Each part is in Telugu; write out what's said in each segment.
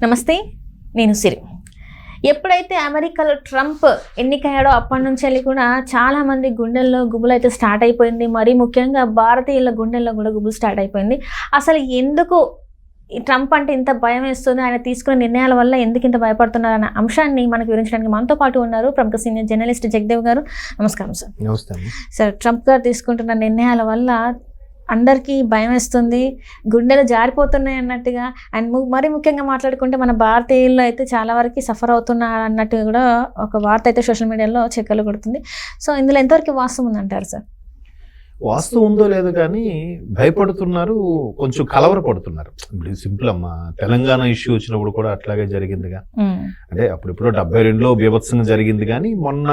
నమస్తే, నేను సిరి. ఎప్పుడైతే అమెరికాలో ట్రంప్ ఎన్నికయ్యాడో అప్పటి నుంచి వెళ్ళి కూడా చాలామంది గుండెల్లో గుబులు అయితే స్టార్ట్ అయిపోయింది. మరీ ముఖ్యంగా భారతీయుల గుండెల్లో కూడా గుబులు స్టార్ట్ అయిపోయింది. అసలు ఎందుకు ట్రంప్ అంటే ఇంత భయం వేస్తుంది, ఆయన తీసుకున్న నిర్ణయాల వల్ల ఎందుకు ఇంత భయపడుతున్నారు అన్న అంశాన్ని మనకు వివరించడానికి మనతో పాటు ఉన్నారు ప్రముఖ సీనియర్ జర్నలిస్ట్ జగదేవ్ గారు. నమస్కారం సార్. నమస్తే సార్, ట్రంప్ గారు తీసుకుంటున్న నిర్ణయాల వల్ల అందరికీ భయం వేస్తుంది, గుండెలు జారిపోతున్నాయి అన్నట్టుగా. అండ్ మరీ ముఖ్యంగా మాట్లాడుకుంటే మన భారతీయుల్లో అయితే చాలా వరకు సఫర్ అవుతున్నారు అన్నట్టు కూడా ఒక వార్త అయితే సోషల్ మీడియాలో చెక్కలు కొడుతుంది. సో ఇందులో ఎంతవరకు వాస్తవం ఉందంటారు సార్? వాస్తవం ఉందో లేదో కానీ భయపడుతున్నారు, కొంచెం కలవరపడుతున్నారు. ఇప్పుడు సింపుల్ అమ్మా, తెలంగాణ ఇష్యూ వచ్చినప్పుడు కూడా అట్లాగే జరిగిందిగా. అంటే అప్పుడెప్పుడో 72లో బీభత్సంగా జరిగింది, కానీ మొన్న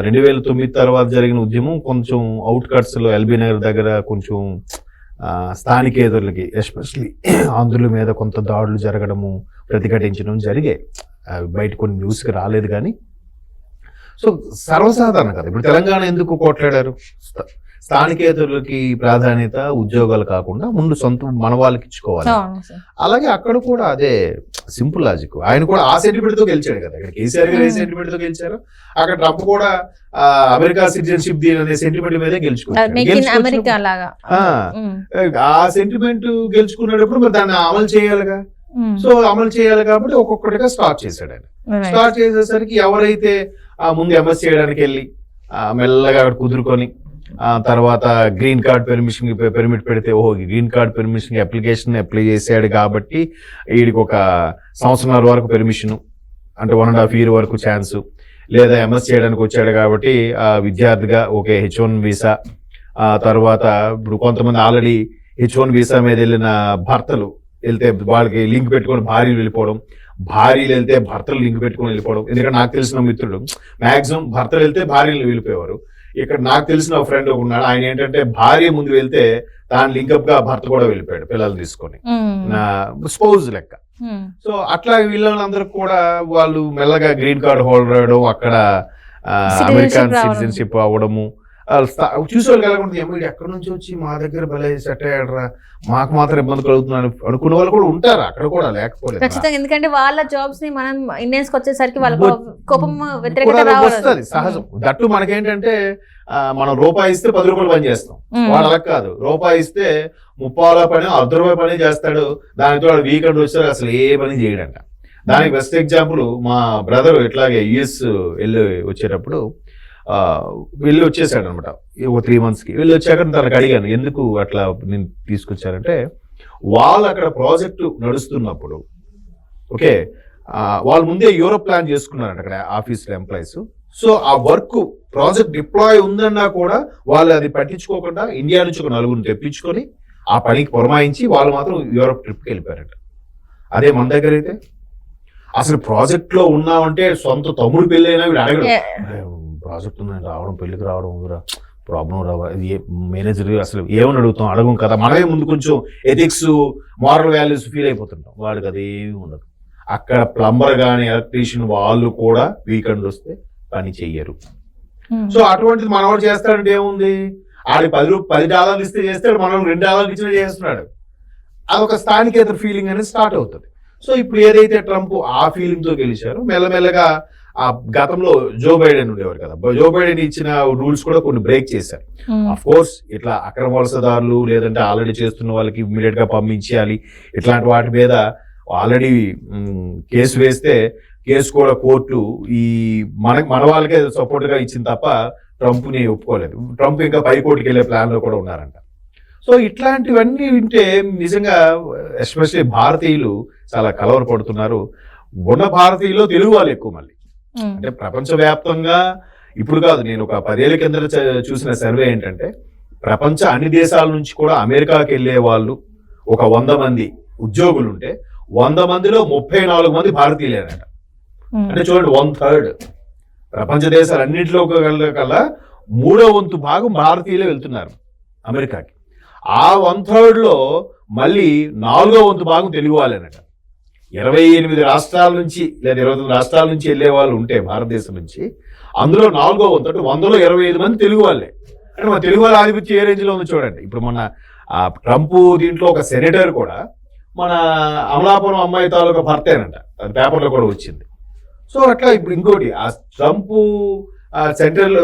2009 తర్వాత జరిగిన ఉద్యమం కొంచెం అవుట్ కట్స్లో ఎల్బీ నగర్ దగ్గర కొంచెం స్థానికేతరులకి ఎస్పెషలీ ఆంధ్రుల మీద కొంత దాడులు జరగడము, ప్రతిఘటించడం జరిగాయి. బయట కొన్ని న్యూస్కి రాలేదు కానీ. సో సర్వసాధారణ కదా. ఇప్పుడు తెలంగాణ ఎందుకు కొట్లాడారు? స్థానికేతరులకి ప్రాధాన్యత, ఉద్యోగాలు కాకుండా ముందు సొంత మన వాళ్ళకి ఇచ్చుకోవాలి. అలాగే అక్కడ కూడా అదే సింపుల్ లాజిక్. ఆయన కూడా ఆ సెంటిమెంట్ తో గెలిచాడు కదా. ఇక్కడ కేసీఆర్ గారు ఏ సెంటిమెంట్ తో గెలిచారు, అక్కడ ట్రంప్ కూడా అమెరికా సిటిజన్షిప్ దీని అనే సెంటిమెంట్ మీదే గెలుచుకున్నాడు. ఆ సెంటిమెంట్ గెలుచుకునేటప్పుడు మరి దాన్ని అమలు చేయాలిగా. సో అమలు చేయాలి కాబట్టి ఒక్కొక్కటిగా స్టార్ట్ చేశాడు ఆయన. స్టార్ట్ చేసేసరికి ఎవరైతే ముందు ఎంఎస్ చేయడానికి వెళ్ళి మెల్లగా అక్కడ కుదురుకొని తర్వాత గ్రీన్ కార్డ్ పెర్మిట్ పెడితే, ఓహో green card permission application apply చేశాడు కాబట్టి వీడికి ఒక సంవత్సరాల వరకు పెర్మిషన్, అంటే 1.5 year వరకు ఛాన్స్. లేదా ఎంఎస్ చేయడానికి వచ్చాడు కాబట్టి విద్యార్థిగా ఓకే H1 వీసా. తర్వాత ఇప్పుడు కొంతమంది ఆల్రెడీ H1 వీసా మీద వెళ్ళిన భర్తలు వెళ్తే వాళ్ళకి లింక్ పెట్టుకొని భార్యలు వెళ్ళిపోవడం, భార్యలు వెళ్తే భర్తలు లింక్ పెట్టుకొని వెళ్ళిపోవడం. ఎందుకంటే నాకు తెలిసిన మిత్రుడు మాక్సిమం భర్తలు వెళ్తే భార్యలు వెళ్ళిపోయేవారు. ఇక్కడ నాకు తెలిసిన ఒక ఫ్రెండ్ ఉన్నాడు, ఆయన ఏంటంటే భార్య ముందు వెళ్తే దాని లింకప్ గా భర్త కూడా వెళ్ళిపోయాడు పిల్లలు తీసుకొని, స్పౌజ్ లెక్క. సో అట్లా వీళ్ళందరూ కూడా వాళ్ళు మెల్లగా గ్రీన్ కార్డ్ హోల్డర్ అవ్వడం, అక్కడ అమెరికన్ సిటిజన్షిప్ అవ్వడము చూసేవాళ్ళు కలగకుండా, ఏమో ఎక్కడి నుంచి వచ్చి మా దగ్గర భలే సెట్ అయ్యాడరా, మాకు మాత్రం ఇబ్బంది కలుగుతున్నాను అనుకునే వాళ్ళు కూడా ఉంటారు అక్కడ కూడా, లేకపోతే ఖచ్చితంగా. ఎందుకంటే వాళ్ళ జాబ్స్ ని మనం ఇండియన్స్ కి వచ్చేసరికి వాళ్ళ కోపం వస్తుంది సహజం. దట్టు మనకేంటంటే మనం రూపాయి ఇస్తే 10 రూపాయలు పని చేస్తాం, వాడు అలా కాదు. రూపాయి ఇస్తే 30 పని, ₹1 పని చేస్తాడు. దానితో వాడు వీకెండ్ వచ్చారు అసలు ఏ పని చేయడంట. దానికి బెస్ట్ ఎగ్జాంపుల్ మా బ్రదర్ ఇట్లాగే US వెళ్ళి వచ్చేటప్పుడు వెళ్ళి వచ్చేసాడు అనమాట. ఒక 3 monthsకి వెళ్ళి వచ్చాక తనకు అడిగాను, ఎందుకు అట్లా నేను తీసుకొచ్చారంటే, వాళ్ళు అక్కడ ప్రాజెక్టు నడుస్తున్నప్పుడు ఓకే వాళ్ళు ముందే యూరోప్ ప్లాన్ చేసుకున్నారంట అక్కడ ఆఫీస్లో ఎంప్లాయీస్. సో ఆ వర్క్ ప్రాజెక్ట్ డిప్లాయ్ ఉందన్నా కూడా వాళ్ళు అది పట్టించుకోకుండా ఇండియా నుంచి ఒక 4 తెప్పించుకొని ఆ పనికి పురమాయించి వాళ్ళు మాత్రం యూరోప్ ట్రిప్కి వెళ్ళిపోయారట. అదే మన దగ్గర అయితే అసలు ప్రాజెక్ట్ లో ఉన్నామంటే సొంత తమ్ముడు పెళ్ళి అయినా వీళ్ళు అడగడు, ప్రాజెక్ట్ ఉందని రావడం, పెళ్లికి రావడం, ప్రాబ్లం రావా, మేనేజర్ అసలు ఏమని అడుగుతాం, అడగం కదా. మనమే ముందు కొంచెం ఎథిక్స్, మారల్ వాల్యూస్ ఫీల్ అయిపోతుంటాం. వాడికి అదేమి ఉండదు. అక్కడ ప్లంబర్ కానీ ఎలక్ట్రీషియన్ వాళ్ళు కూడా వీకెండ్ వస్తే పని చెయ్యరు. సో అటువంటిది మనవాడు చేస్తాడంటే ఏముంది, ఆడి $10 ఇస్తే చేస్తాడు, మనం $2 ఇచ్చినా చేస్తున్నాడు. అదొక స్థానికేతర ఫీలింగ్ అనేది స్టార్ట్ అవుతుంది. సో ఇప్పుడు ఏదైతే ట్రంప్ ఆ ఫీలింగ్ తో గెలిచారో మెల్లమెల్లగా ఆ గతంలో జో బైడెన్ ఉండేవారు కదా, జో బైడెన్ ఇచ్చిన రూల్స్ కూడా కొన్ని బ్రేక్ చేశారు. అఫ్ కోర్స్ ఇట్లా అక్రమ వలసదారులు లేదంటే ఆల్రెడీ చేస్తున్న వాళ్ళకి ఇమ్మీడియట్ గా పంపించాలి, ఇట్లాంటి వాటి మీద ఆల్రెడీ కేసు వేస్తే కేసు కూడా కోర్టు ఈ మన వాళ్ళకే సపోర్ట్ గా ఇచ్చింది తప్ప ట్రంప్ ని ఒప్పుకోలేదు. ట్రంప్ ఇంకా పైకోర్టుకి వెళ్ళే ప్లాన్ లో కూడా ఉన్నారంట. సో ఇట్లాంటివన్నీ వింటే నిజంగా ఎస్పెషల్లీ భారతీయులు చాలా కలవరపడుతున్నారు. ఉన్న భారతీయులు తెలుగు వాళ్ళు ఎక్కువ. మళ్ళీ అంటే ప్రపంచవ్యాప్తంగా ఇప్పుడు కాదు, నేను ఒక 10 ఏళ్ల కింద చూసిన సర్వే ఏంటంటే, ప్రపంచ అన్ని దేశాల నుంచి కూడా అమెరికాకి వెళ్ళే వాళ్ళు ఒక 100 మంది ఉద్యోగులు ఉంటే 100 మందిలో 34 మంది భారతీయులేనట. అంటే చూడండి, 1/3 ప్రపంచ దేశాలన్నింటిలో కల్లా 3వ వంతు భాగం భారతీయులే వెళ్తున్నారు అమెరికాకి. ఆ 1/3లో మళ్ళీ 4వ వంతు భాగం తెలుగు వాళ్ళేనట. 28 రాష్ట్రాల నుంచి లేదా 29 రాష్ట్రాల నుంచి వెళ్ళే వాళ్ళు ఉంటే భారతదేశం నుంచి, అందులో 4వ వంతు అంటే 100లో 25 మంది తెలుగు వాళ్ళే. అంటే మన తెలుగు వాళ్ళ ఆధిపత్యం ఏ రేంజ్ లో ఉంది చూడండి. ఇప్పుడు మొన్న ట్రంప్ దీంట్లో ఒక సెనేటర్ కూడా మన అమలాపురం అమ్మాయి తాలూకా భర్తేనంట, అది పేపర్లో కూడా వచ్చింది. సో అట్లా ఇప్పుడు ఇంకోటి ఆ ట్రంప్ సెంట్రల్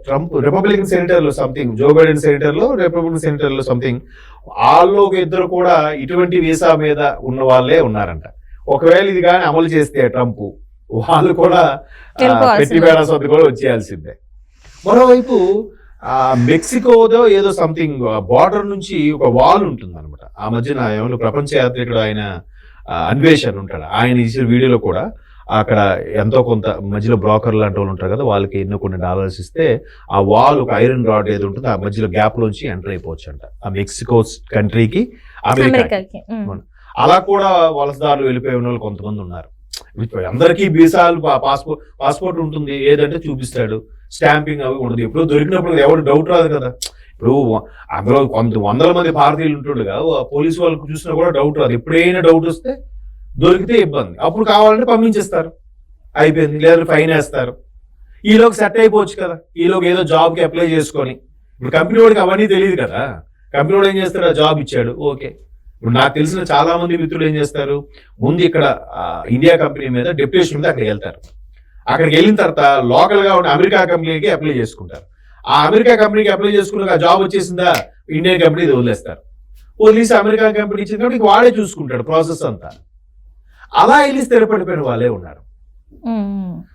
ట్రంప్ రిపబ్లికన్ సెనేటర్లు సంథింగ్, జో బైడెన్ సెనేటర్లు రిపబ్లికన్ సెనేటర్లు సంథింగ్, వాళ్ళు ఇద్దరు కూడా ఇటువంటి వీసా మీద ఉన్న వాళ్ళే ఉన్నారంట. ఒకవేళ ఇది కానీ అమలు చేస్తే ట్రంప్, వాళ్ళు కూడా పెట్టి బేడా సొద్దు కూడా వచ్చేయాల్సిందే. మరోవైపు మెక్సికోదో ఏదో సంథింగ్ బార్డర్ నుంచి ఒక వాల్ ఉంటుంది అనమాట. ఆ మధ్యన ఏమన్నా ప్రపంచ యాత్రికుడు ఆయన అన్వేషణ ఉంటాడు, ఆయన ఇచ్చిన వీడియోలో కూడా అక్కడ ఎంతో కొంత మధ్యలో బ్రోకర్ లాంటి వాళ్ళు ఉంటారు కదా, వాళ్ళకి ఎన్నో కొన్ని డాలర్స్ ఇస్తే ఆ వాల్ ఒక ఐరన్ రాడ్ ఏది ఉంటుంది ఆ మధ్యలో గ్యాప్ లోంచి ఎంటర్ అయిపోవచ్చు అంట, ఆ మెక్సికో కంట్రీకి అమెరికాకి. అలా కూడా వలసదారులు వెళ్ళిపోయే వాళ్ళు కొంతమంది ఉన్నారు. అందరికీ వీసాలు పాస్పోర్ట్ ఉంటుంది, ఏదంటే చూపిస్తాడు, స్టాంపింగ్ అవి ఉండదు. ఎప్పుడు దొరికినప్పుడు ఎవరు డౌట్ రాదు కదా. ఇప్పుడు అందులో కొంత వందల మంది భారతీయులు ఉంటుండగా పోలీసు వాళ్ళకి చూసినా కూడా డౌట్ రాదు. ఎప్పుడైనా డౌట్ వస్తే దొరికితే ఇబ్బంది, అప్పుడు కావాలంటే పంపించేస్తారు, అయిపోయింది, లేదా ఫైన్ వేస్తారు. ఈలోకి సెట్ అయిపోవచ్చు కదా, ఈలోకి ఏదో జాబ్కి అప్లై చేసుకొని. ఇప్పుడు కంపెనీ వాడికి అవన్నీ తెలియదు కదా, కంపెనీ వాడు ఏం చేస్తాడు, ఆ జాబ్ ఇచ్చాడు, ఓకే. ఇప్పుడు నాకు తెలిసిన చాలా మంది మిత్రులు ఏం చేస్తారు, ముందు ఇక్కడ ఇండియా కంపెనీ మీద డెప్యుటేషన్ మీద అక్కడికి వెళ్తారు. అక్కడికి వెళ్ళిన తర్వాత లోకల్ గా ఉన్న అమెరికా కంపెనీకి అప్లై చేసుకుంటారు. ఆ అమెరికా కంపెనీకి అప్లై చేసుకున్న జాబ్ వచ్చేసిందా, ఇండియన్ కంపెనీ వదిలేస్తారు. వదిలేసి అమెరికా కంపెనీ ఇచ్చిన కాబట్టి వాడే చూసుకుంటాడు ప్రాసెస్ అంతా. అలా వెళ్ళి స్థిరపడిపోయిన వాళ్ళే ఉన్నారు.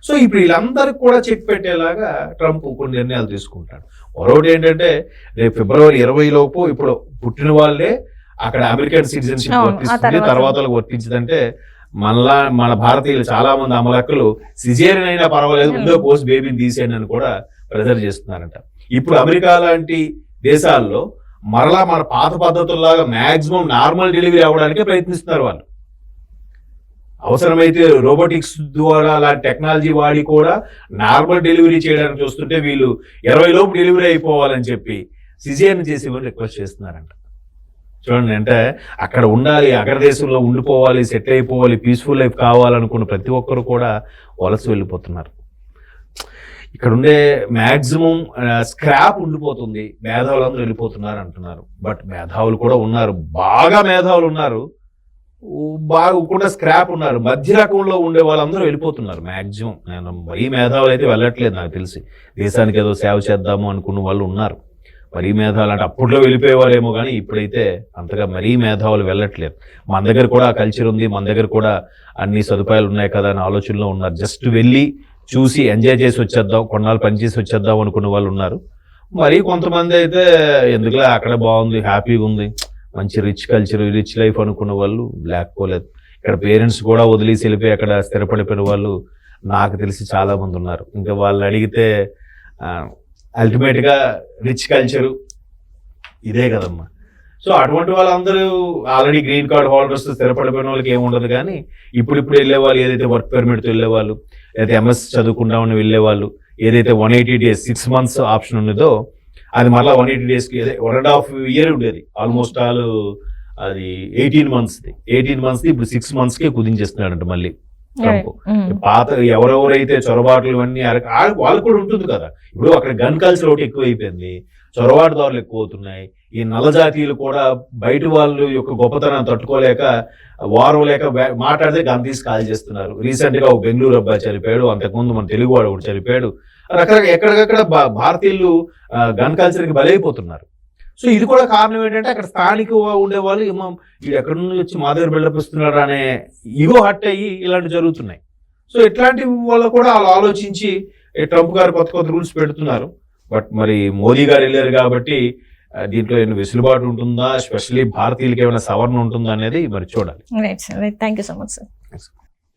సో ఇప్పుడు వీళ్ళందరికీ కూడా చెక్ పెట్టేలాగా ట్రంప్ కొన్ని నిర్ణయాలు తీసుకుంటాడు. మరొకటి ఏంటంటే రేపు ఫిబ్రవరి 20 లోపు ఇప్పుడు పుట్టిన వాళ్ళే అక్కడ అమెరికన్ సిటిజన్షిప్ వర్తిస్తుంది, తర్వాత వర్తించదంటే మన భారతీయులు చాలా మంది అమలక్కలు సిజేరియన్ అయినా పర్వాలేదు, ముందో పోస్ట్ బేబీని తీసేయండి అని కూడా ప్రెజర్ చేస్తున్నారంట. ఇప్పుడు అమెరికా లాంటి దేశాల్లో మరలా మన పాత పద్ధతుల్లాగా మాక్సిమం నార్మల్ డెలివరీ అవ్వడానికే ప్రయత్నిస్తున్నారు వాళ్ళు. అవసరమైతే రోబోటిక్స్ ద్వారా అలాంటి టెక్నాలజీ వాడి కూడా నార్మల్ డెలివరీ చేయడానికి చూస్తుంటే వీళ్ళు 20 లోపు డెలివరీ అయిపోవాలని చెప్పి సిజేరియన్ చేసి రిక్వెస్ట్ చేస్తున్నారంట. చూడండి, అంటే అక్కడ ఉండాలి, అగ్రదేశంలో ఉండిపోవాలి, సెటిల్ అయిపోవాలి, పీస్ఫుల్ లైఫ్ కావాలనుకున్న ప్రతి ఒక్కరు కూడా వలస వెళ్ళిపోతున్నారు. ఇక్కడ ఉండే మ్యాక్సిమం స్క్రాప్ ఉండిపోతుంది, మేధావులందరూ వెళ్ళిపోతున్నారు అంటున్నారు. బట్ మేధావులు కూడా ఉన్నారు, బాగా మేధావులు ఉన్నారు, బాగా కూడా స్క్రాప్ ఉన్నారు. మధ్య రకంలో ఉండే వాళ్ళందరూ వెళ్ళిపోతున్నారు మ్యాక్సిమం. నేను మరీ మేధావులు అయితే వెళ్ళట్లేదు, నాకు తెలిసి దేశానికి ఏదో సేవ చేద్దాము అనుకున్న వాళ్ళు ఉన్నారు. మరీ మేధావులు అంటే అప్పట్లో వెళ్ళిపోయేవారేమో కానీ ఇప్పుడైతే అంతగా మరీ మేధావులు వెళ్ళట్లేదు. మన దగ్గర కూడా కల్చర్ ఉంది, మన దగ్గర కూడా అన్ని సదుపాయాలు ఉన్నాయి కదా అని ఆలోచనలో ఉన్నారు. జస్ట్ వెళ్ళి చూసి ఎంజాయ్ చేసి వచ్చేద్దాం, కొన్నాళ్ళు పనిచేసి వచ్చేద్దాం అనుకున్న వాళ్ళు ఉన్నారు. మరీ కొంతమంది అయితే ఎందుకులే అక్కడ బాగుంది, హ్యాపీగా ఉంది, మంచి రిచ్ కల్చర్, రిచ్ లైఫ్ అనుకున్న వాళ్ళు లేకపోలేదు. ఇక్కడ పేరెంట్స్ కూడా వదిలేసి వెళ్ళిపోయి అక్కడ స్థిరపడిపోయిన వాళ్ళు నాకు తెలిసి చాలా మంది ఉన్నారు. ఇంకా వాళ్ళు అడిగితే అల్టిమేట్గా రిచ్ కల్చరు ఇదే కదమ్మా. సో అటువంటి వాళ్ళందరూ ఆల్రెడీ గ్రీన్ కార్డ్ హోల్డర్స్ స్థిరపడిపోయిన వాళ్ళకి ఏముండదు. కానీ ఇప్పుడు వెళ్ళేవాళ్ళు, ఏదైతే వర్క్ పర్మిట్తో వెళ్ళేవాళ్ళు, ఏదైతే ఎంఎస్ చదువుకుందామని వెళ్ళేవాళ్ళు, ఏదైతే 180 days 6 months ఆప్షన్ ఉన్నదో అది మళ్ళీ 180 daysకి 1.5 year ఉండేది. ఆల్మోస్ట్ ఆల్ అది 18 months ఇప్పుడు 6 monthsకే కుదించేస్తున్నాడంట మళ్ళీ ట్రంప్. పాత ఎవరెవరైతే చొరబాట్లు ఇవన్నీ వాళ్ళు కూడా ఉంటుంది కదా. ఇప్పుడు అక్కడ గన్ కల్చర్ ఒకటి ఎక్కువ అయిపోయింది, చొరబాటుదారులు ఎక్కువ అవుతున్నాయి. ఈ నల్ల జాతీయులు కూడా బయట వాళ్ళు యొక్క గొప్పతనాన్ని తట్టుకోలేక వారం లేక మాట్లాడితే గన్ తీసి కాల్ చేస్తున్నారు. రీసెంట్ గా ఒక బెంగళూరు అబ్బాయి చనిపోయాడు, అంతకుముందు మన తెలుగు వాడు ఒకటి చనిపోయాడు. రకరకాల ఎక్కడికక్కడ భారతీయులు గన్ కల్చర్కి బలైపోతున్నారు. సో ఇది కూడా కారణం ఏంటంటే అక్కడ స్థానిక ఉండేవాళ్ళు వీడు ఎక్కడి నుంచి వచ్చి మా దగ్గర బిల్డప్ ఇస్తున్నాడు అనే ఈగో హట్ అయ్యి ఇలాంటివి జరుగుతున్నాయి. సో ఇట్లాంటి వాళ్ళు కూడా వాళ్ళు ఆలోచించి ట్రంప్ గారు కొత్త రూల్స్ పెడుతున్నారు. బట్ మరి మోదీ గారు వెళ్ళారు కాబట్టి దీంట్లో ఏమైనా వెసులుబాటు ఉంటుందా, ఎస్పెషల్లీ భారతీయులకి ఏమైనా సవరణ ఉంటుందా అనేది మరి చూడాలి. Right sir, thank you so much sir.